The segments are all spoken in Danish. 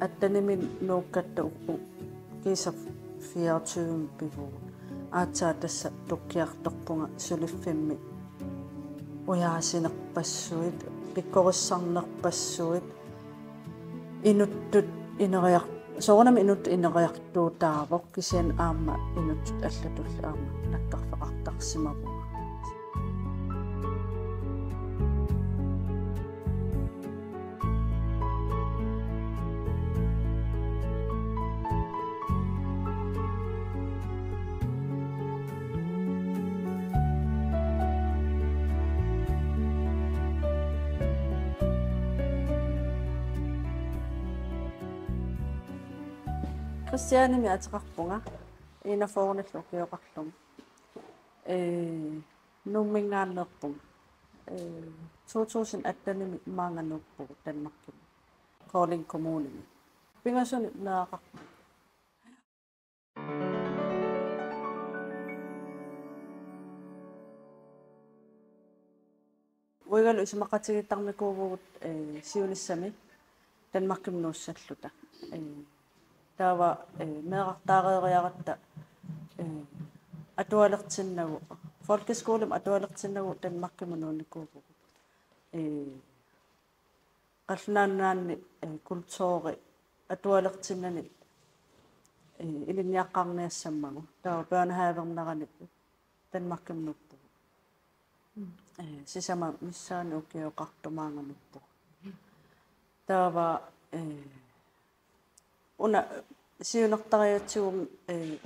at tanimin nuukkatta uppu kiisa 24 pivuun aatsaa tässä tukkiartorpunga sulifimmi uyaasinerpassuit pikkorissarnerpassuit inuttut ineriaq soornami inut ineriartuutaavoq kisian aamma inuttut allatulla aamma nakkarfaqartarsimavu Kristianimi ataqarpunga inafornallu kioqarlum nummingaannerpung 2018 maanganuuppu Danmarkkim Kolding Kommune pingasuni naaqarpu uigalu ismaqatigittarmikuugut siunissami Danmarkkim nuussalluta taava meeqartaareeriaratta atualertinnagu folkeskolum atualertinnagu Danmarkimunuunnikuugu qallunaannaanni kultuuri atualertinnani ilinniaqqarniassammagu taava børnehavernerani Danmarkimunuppu sisama missaani ukioqartumaanganuppu taava una siunertariatsugum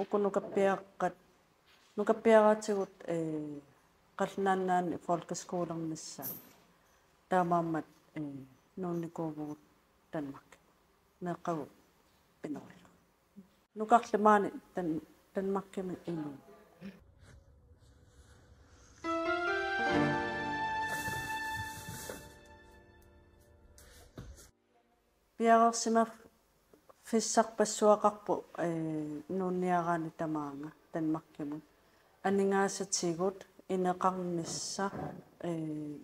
ukunukappiaqqat nukappiaraatigut qallunaannaanni folkeskolernissa taamaammat nuunnikuuvugut Danmark meeqqagu pinerullu nukarlimaani Danmarkimi inu piarersima fissarpassuaqarpu nuunniaraani tamaanga Danmarkkimun aningaasatigut ineqarnissa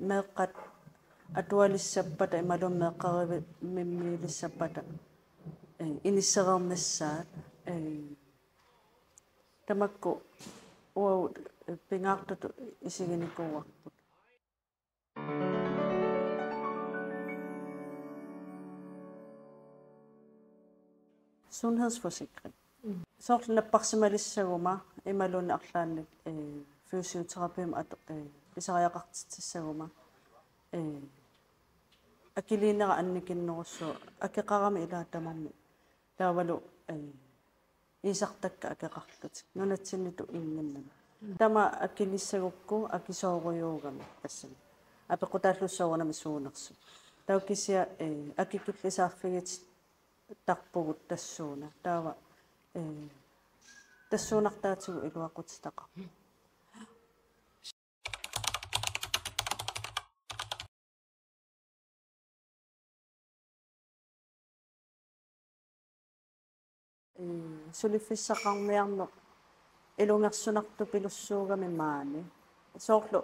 meeqqat atualissappata imalum meeqqarivi mimmiilissappata inisserernassaat tamakku uau pingaartutu isiginikuuarput sundhedsforsikring sorlunapparsimalissaguma imalunni arlaannik fysioterapium pisariaqartitsaguma akiliinera annikinnerussu akeqarami ilaatamarmi taavalu isartakka akeqarlut nunatsinnitu inngannama tama akilissagukku akisooruyuugami tassami apequtaallussoornami suunersu taukisia akikillisaarfigit tarpugut tassuuna taava tassuunartaatigu iluaqutitaqa sulifissaqarmiarneq ilungersunartu pilussuugami maani soorlu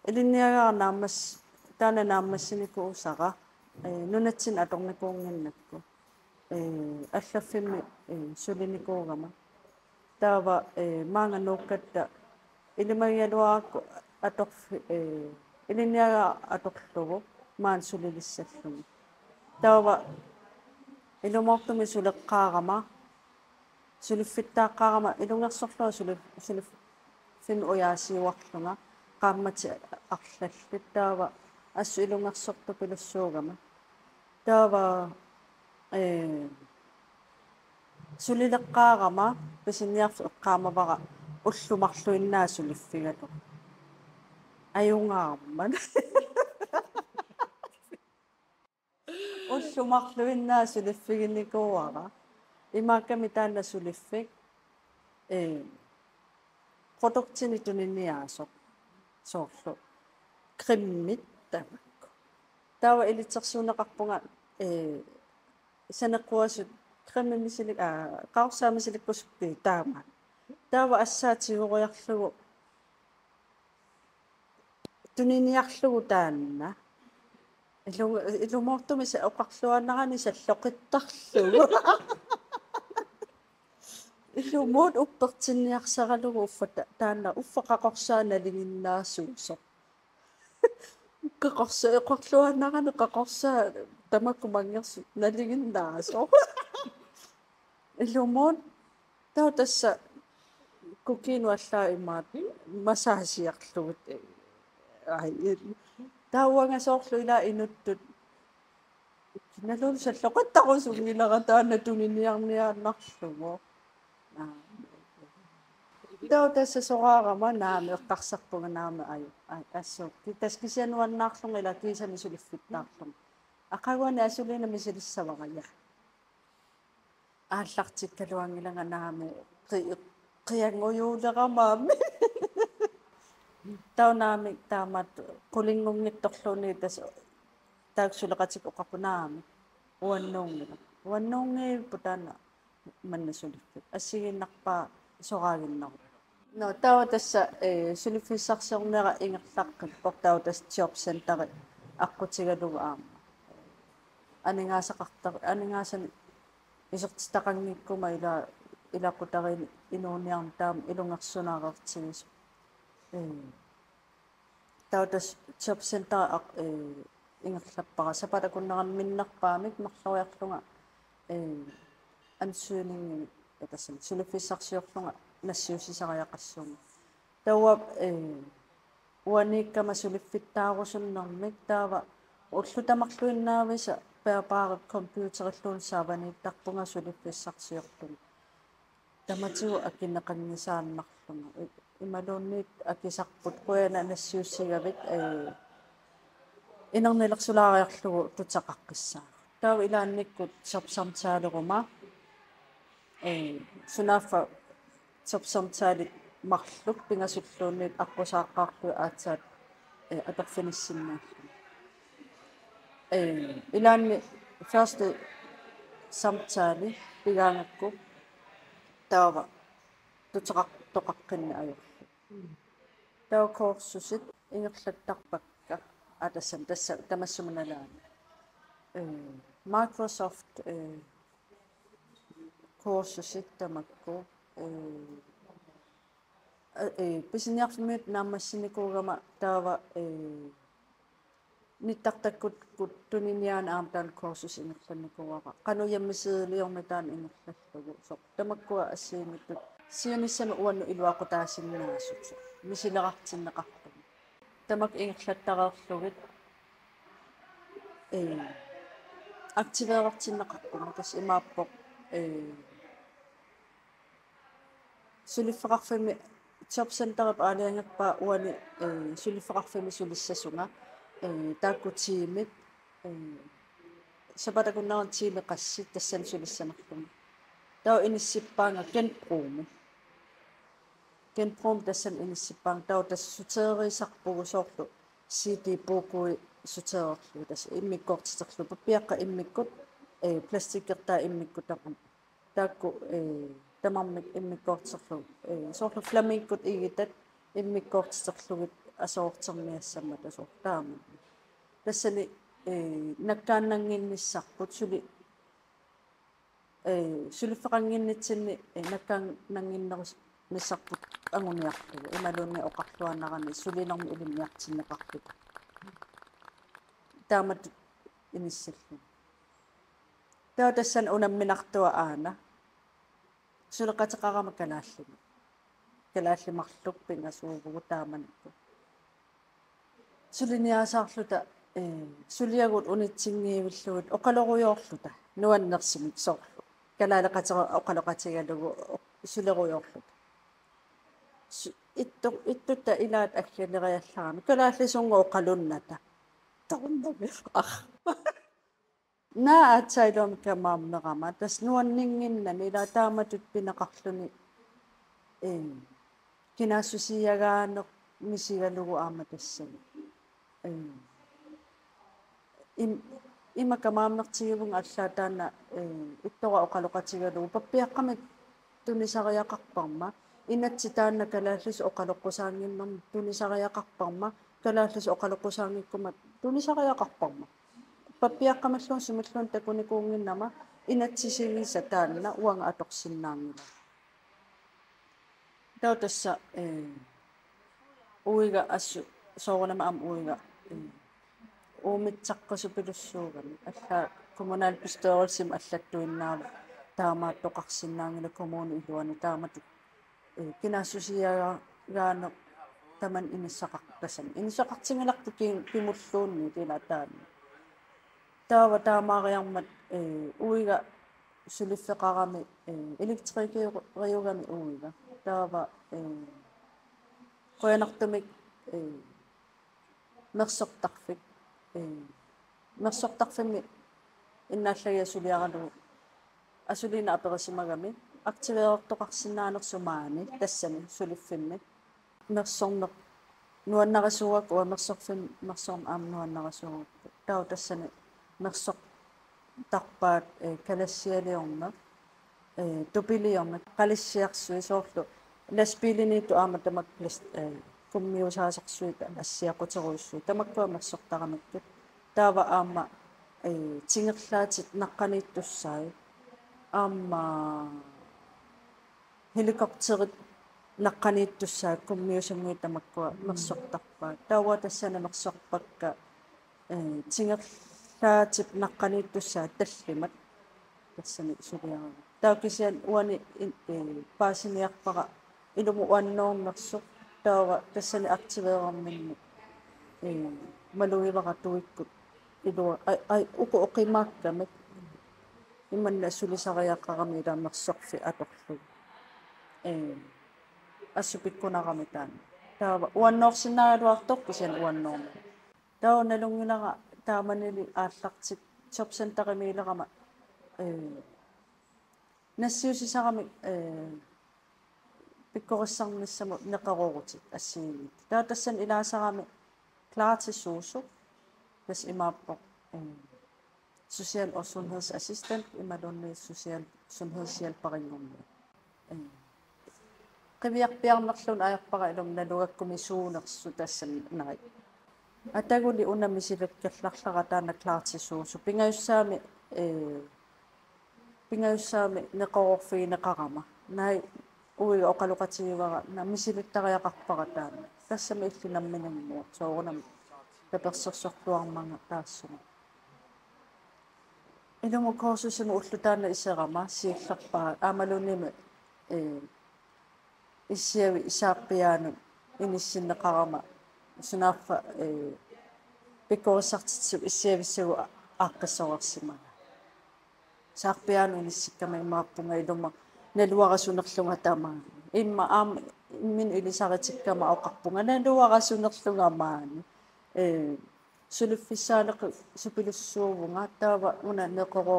ilinniagaarnaammas taana naammassiniku usaqa nunatsin atornikuunginnakku allafimmi sulinikuugama taava maanganuukkatta ilimagialuarakku atorfi ilinniaga atorlugu maan sulilissallumi taava ilumortumi suleqqaarama suliffittaaqqaarama ilungersorlua suliffinmi uyaasiuarlunga qaammati arlallit taava assu ilungersortu pilussuugama taava sulileqqaarama pisinniarfu eqqaamavara ullumarluinnaa suliffigalu ajungaarman ullumarluinnaa suliffiginnikuara imaakkami taanna suliffik produktini tuninniaasoq soorlu krimmit tamakku taava ilitsersuuneqarpunga sanequasut krimmimisilik qaarsaamisilikkusuppi taama taava assaatigorujarlugu tuniniarlugu taanna ilumortumi sa uqarluanarani salloqittarlugu illumut uppertinniarsaralugu uffata taanna uffaqaqorsaana liginnaasuusoq qaqorsa eqarluanarani qaqorsaa tamakkumangersu naliginnaasoq illumut tautassa kukiinuallaa imaat masaasiarlugut ai tauangasoorlu ila inuttut kinalun salloqattarusugilarataana tuniniarniaannarlugu tautassa soqaarama naami eqqarsarpunga naami aju assuq taskisianuannaarlunga ila kiisani suliffittaarlunga aqaguani asulina misilissavaqaya aallartikkaluangilanga naami qianguyuuleramaami taunaami taamat qulinngungittorluni taaksuleqatik oqapunaami uannuungi putana mannasuliffi assiginnarpaa soqaaginnaru no tautassa suliffiissarsiornera ingerlaqqippoq tautas job centeri aqqutigalugu aama aningaasani isortitaqangikkuma ilaqutarini inuuniarn taam ilungersunaareertigis tautas job center ingerlappara sapatakunneramminnerpaamik marloriarlunga ansyyningi etasan suliffiissarsiorlunga nassiusisariaqassuunga tawa uaniikkama suliffittaarusunnermik taava ullutamarluinnaavisa peapaarit computerilluun saavaniittarpunga suliffiissarsiorlunga tamatigu akinneqannisaannarlunga imaluunniit akisarput quana nassiussigavik inernilersulaariarlugu tutaqaqqissaa taav ilaannikkut sorsamtaaleruma sunaffa sorsamtaalit marluk pingasulluunniit aqusaaqqaarlu aatsaat atorfinissinnaallun ilaanni first samtaali pigaangakku taava tutaqaqtoqaqqinni ajorlu taava koorsusit ingerlattarpakka atassam tassa tamassumanalaani Microsoft coursusit tamakku pisiniarfimit naammassinikuugama taava nittartakkut tuniniaan aamtaan coursus ingerlannikuuaqa qanuyammisiiliornitaan ingerlallugu soq tamakkua assiimittut siunissanu uannu iluaqutaasinnaasut misilerartinneqartum tamak ingerlattareerlugit aktiveerartinneqartum tas imaappoq suliffaqarfimi job centerip aaliangerpaa uani suliffaqarfimi sulissasunga taakkutiimik sapatakunneran tiimi qassit tassan sulissanerlunga tau inissippaanga kenpruum tassan inissippaang tau tass suteeriisarpugu soorlu cd puukui suteererlu tass immikkoortiterlu papiaqqa immikkut plastikkertaa immikkutaqum taakku tamarmik immikkoortiterlu soorlu flaminkut igitat immikkoortiterlugit asoorterniassamma tasortaama tassani nakkaannanginnissarput suliffaqanginnitsinni nakkaannanginnerus nissarput anguniarlugu imaluunni oqarluanarani sulinermi ilunniartinneqarput taamat inissallu taa tassan unamminartua aana suleqateqarama kalaallimarluk pingasuurugu taamanakku suliniaasaarluta suliagut unitsingiivillugut oqaloruyorluta nuannersimik soorlu kalaaleqatera oqaloqatigalugu suleruyorluta ittutta ilaat aggaleriallarami kalaallisunga oqalunnata tarunnami naa aatsailuamik kamaamnerama tas nuanninginnani ila taamatut pineqarluni kinaassusiagaanoq misigalugu aama tassani imakamaamnertigivunga allataana ittora oqaloqatigalugu pappiaqqamik tunisariaqarparma inatsitaanna kalaallis oqaloqqusaanginnermi tunisariaqarparma kalaallis oqaloqqusaangikkuma tunisariaqarparma papiakkamalluun sumilluun takunikuunginnama inatsisilisatanna uanga atoqsinnaangila tautassa uiga assu soorunama am uiga uumitsaqqusupilussuugami alla kommunal bestørelsim allattuinnaava taamaattoqarsinnaangila kommunu iluani taamatu kinassusiagaano taman inissaqartasami inissaqartingalaqtu kimulluunni tilataani taava taamaariarmat uiga suliffeqarami elektrikiugami uiga taava qoyanartumik mersortarfik mersortarfimmi innaallagi suliaralu asulina aperisimagami aktiveertoqarsinnaanersumaani tassami suliffimmi mersorneq nuannarisuuak ua mersorfim mersorm aam nuannarisuuak tau tassani mersortarpaat kalassialiorna tupiliorna qalissiarsui soorlu laspiliniittu aamatamak kummiusaasarsuita assiaqquteruussui tamakkua mersortaramikkut taava aama tingerlaatit naqqaniittussaai aama helikopterit naqqaniittussaai kummiusamui tamakkua mersortarpaat taava tassana mersorpakka tingerlaatit naqqaniittussaai tallimat tassani suliarama taukisian uani paasiniarpaqa ilumu uannoornersuq taava tassani aktiveerarminni maluivaqatuikkut ilua ai uku oqimaakkamik imanna sulisariaqqarami ila mersorfi atorlu assupikkunarami taana taava uannoorsinnaaluartorpisian uannoorma taava nalungilaqa taamanili aallartik jobcenterimiilerama nassiusisarami pikkorissarnissamu neqerurutit assiinit taa tassan ilaasarami klartissuusu tas imaappoq social og sundhedsassistent imalunni social sundhedshjälperinngormi qiviarpiarnerlun ajarpaqa ilum nalugakkumisuunersu tassan nari ataguli unamisilakkallарлара таана клаартиссуусу пингаюссаами неқорорфигинеқарама наи уига оқалоқатигивара намисилиттариақарпара таана тассами иллинамминаммуа соорунам таперсерсортуармага таассуга илуму коорсусиму уллутаана исерама сиилларпаа аамалуннима иссиави исааппиаану иниссиннеқарама sunaffa pikkorsartitsuk issiavissuu aaqqissорерсимага saarpiaanu inissikkamai maappunga iluma naluarasunerlunga tamaa imma aam immin ilisaritikkama oqarpunga naluarasunerlunga maani suluffissaaleq supilussuuvunga taava una neqoro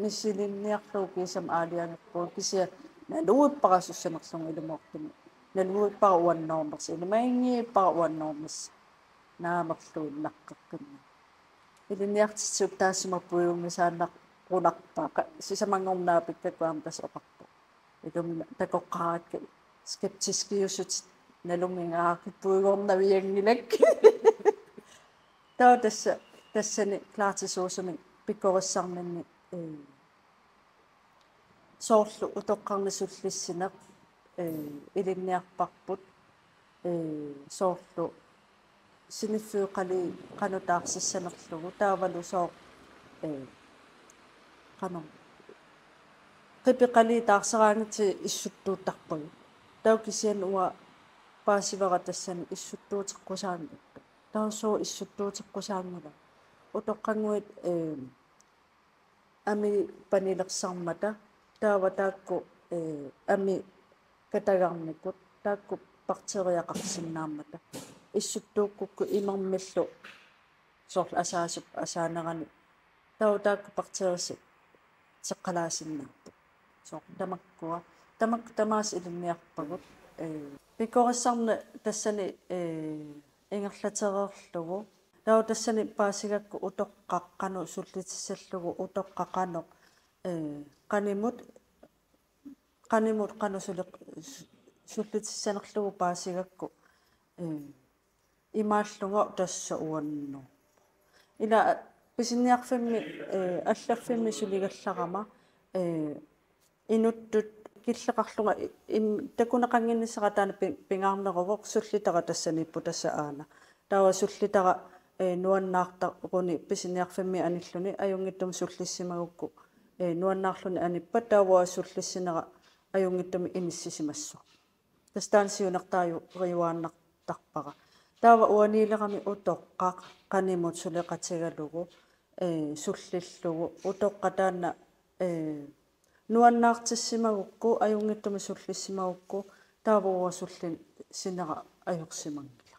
misilinniarluu kiisam aalianerpuu kisia naluipparasussnerlunga ilumortumi naluippara uannoormers ilumaingiippara uannoormers naamerluun naqqeqqinna iliniartitsuk taassumappuiungisaannaq qunarpaa sisamangornaapikkakuam tas oqarpu ilum takoqqaraakka skeptiskiusut nalungingaarkippuigornaviangilak taa tassani klaartisuusumi pikkorissarminni soorlu utoqqarnisullissineq ilinniarparput soorlu siniffiuqali qanutaarsisanerlugu taavalu soor qano qipiqali taarsaraangiti issuttuuttarpag taukisian uwa paasivara tassani issuttuuteqqusaangittu tausoo issuttuuteqqusaangila utoqqanguit ami panilersarmata taava taakku ami katagarnikut taakku parteriaqarsinnaammata issuttuukkukku imarmillu soorl asaasup asaanerani tautaakku parterisi seqqalaasinnaappu soor tamakkua tamaas ilinniarpagut pikkorissarna tassani ingerlatereerlugu tau tassani paasigakku utoqqaqqanu sullitissаллугу utoqqaqanoq qanimut qanu sullitисsanerlugu paasigakku imaalluga tassa uannu ila pisiniarfimmi алларфимми сулигалларама инуттут киллеқарлунга такунеқангиннисара таана пингаарнеровоқ суллитара тассаниппу тасса аана таава суллитара нуаннаартақуни писиниарфимми аниллуни аюнгиттум суллиссимагукку нуаннаарлуни аниппа таава суллиссинера аюнгиттуми иниссисимассу тастаансиунертааю риуааннартарпара таава уанилерами утоққақ канимут сулеқатигалугу суллиллугу утоққатаана нуаннаартиссимагукку аюнгиттуми суллиссимагукку таавууа суллин синера ajorsimangila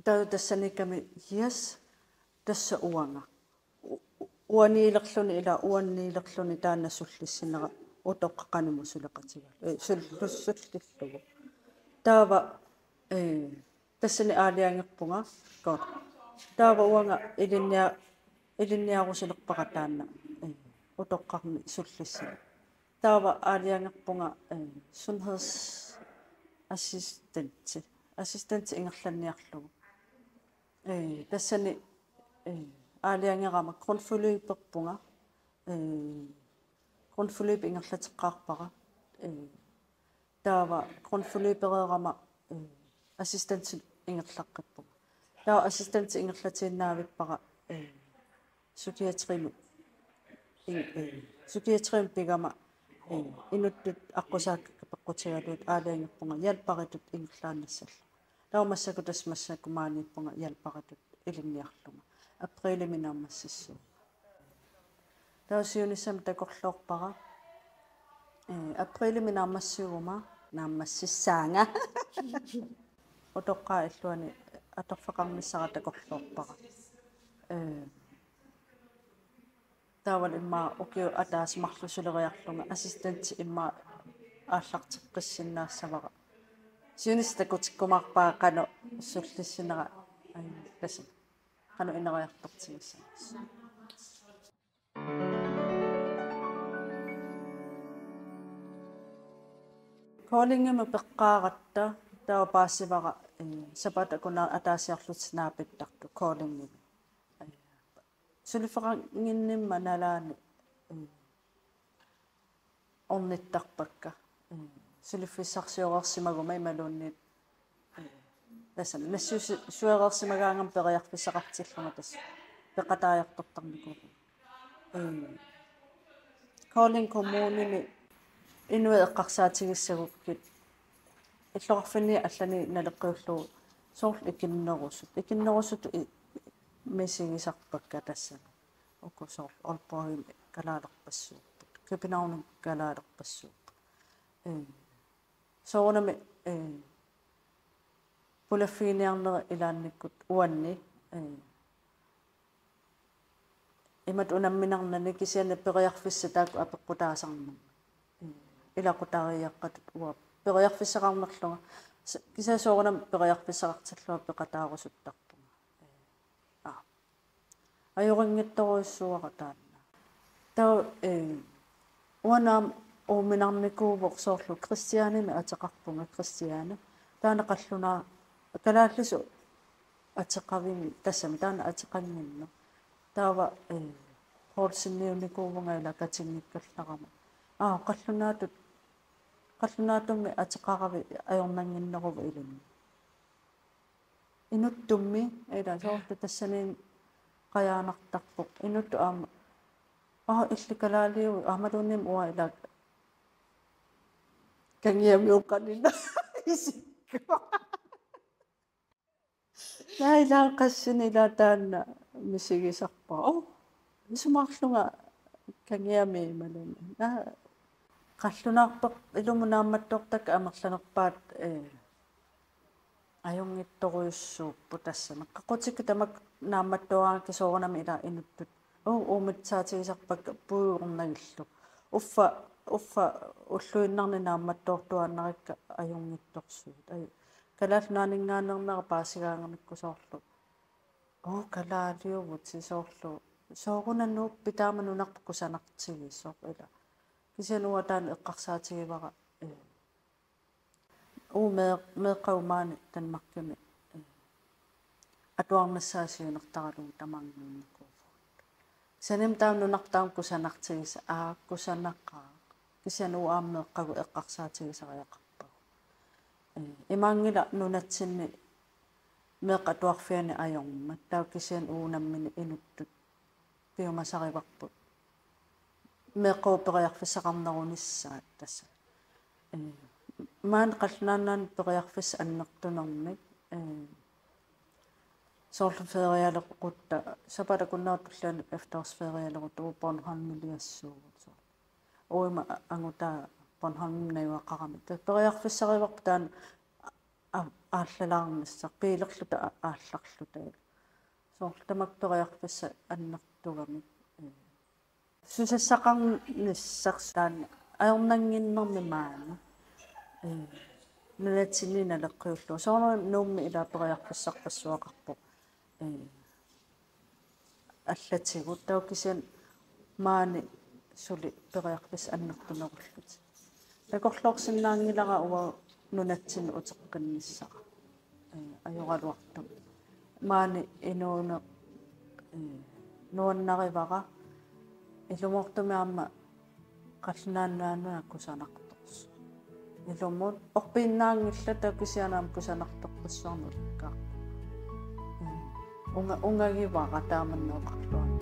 тассаниками yes тасса уанга уаниилерлуни ила уанниилерлуни таана суллиссинера утоққақаниму сулеқатигал суллиллугу таава тассани аалиангерпунга кот таава уанга илинниарусулерпара таана утоққарни суллиссина таава аалиангерпунга sundhedsassistent ингерланниарлугу тассани аалиангерама grundforløbерпунга grundforløb ингерлатеққарпара таава grundforløbererama assistent ингерлаққиппуга таава assistent ингерлатииннаавиппара psykiatrimi пигама инуттут аққусаакка пеққутигалуут аалиангерпунга ялпаритут ингерлаанассалла таава массаку тасмассаку мааниппунга ялпаритут илинниарлунга априлими наамассиссуу таава сиунissam такорлоорпара априлими наамассиугума наамассиссаанга утоққаа иллуани аторфеқармиссара такорлоорпара таавал имма окиу атаас марлусулериарлунга ассистент имма ааллартеққиссиннаассавара сиунис такутиккумаарпаа қано суллиссинера тасса қано инериартортигиссамас calling-ме пеққааратта таава паассивара сапата куна атаасиарлутинаапиттарту calling-ме сулиферангиннимма налаани орниттарпакка сулиффиссарсиорерсимагума ималуунниит тассан нассуерерсимагаангам периарфиссақартиллунга тасса пеқатаajortortarniku calling kommunini инуэ эққарсаатигиссагуккит иллорфинни аллани налеққиуллуу соорл икиннерусут месигисарпакка тасса окусоор олпоим калаалерпассууппут капинаунум калаалерпассууппут соонами пулаффиниарнери илаанниккут уанни имат унамминарнани кисиана периарфисса тааку апеққутаасарнам илақутариаққатут уа периарфиссақарнерлунга кисаасоорунам периарфиссақарталлуа пеқатаарусуттарпунга ajorinngettoruissuara taanna tau uanaam uuminarnikuuvoq soorlu kristiaanimi ateqarpunga kristiaana taana qalluna kalaallisu ateqavimi tassami taana ateqanginnu taava hoorsinniunikuuvunga ila katinngikkallarama qallunaatumi ateqaravi ajornanginneruvu ilunni inuttummi ila soorlu tassaniin qayaanartarpuq inuttu aama illikalaaliu aamaluunnim uа ila kangiamiuqqanina isikku nailaan qassini ila taanna misigisarpa isumaarlunga kangiami imalunna qallunaarpeq ilumunaammattoortak amerlanerpaat ajungittoruissuuppu tassana qaqutikku tamak naammattuaangki soorunami ila inuttut uumitsaatigisarpakka puuornagillu uffa ulluinnarni naammattoortuaannarikka ajungittorsuut kalaalnaaningaanernera paasigaangamikku soorlu kalaaliuvut sisoorlu soorunannuup pitaamanunarpukku sanartigissoor ila kisianua taan eqqarsaatigivara meeqaumaani tanmarkimi atuang nasasiyo naktakalong tamang ko. Sanim tayo no naktaong kusanak sa kusanak ka, kasi uam no kaguakak sa kaya kakpaw. Imangila no natsin ni katuak fiya ni ayong mataw kasi unam min inutut piyo masakibakpo. Ko pagayak fi sa kam na unis sa tas. Man katnanan pagayak fi sa anak tunong ni. Solta feriala kutta sapara kunna tulan eftaus feriala kutta ponhan miliasu. Oi ma anguta ponhan na iwa kakamit. Pagayak fi sa kibaktan lang sa pilak luta ahlak luta. Solta magpagayak fi sa anak tunong. Susasakang nisaksan ayaw nangin no miman. Nalatsini na lakyo. So no mi ila pagayak fi sa kaswakak po. Atlatsigo taw kisen mani sulit pagayak fi sa anak tunong. Nagkoklok sin nangila nga uwa nunatsin utsak kanisa. Ayaw kalwak to. Mani ino na noon na kay baka. Ilumok to mama kasnan na ako sa naktos. Ilumot okpin nang islata kasi anam ko sa naktos sa nurka. Unga giba kataman na kakluan.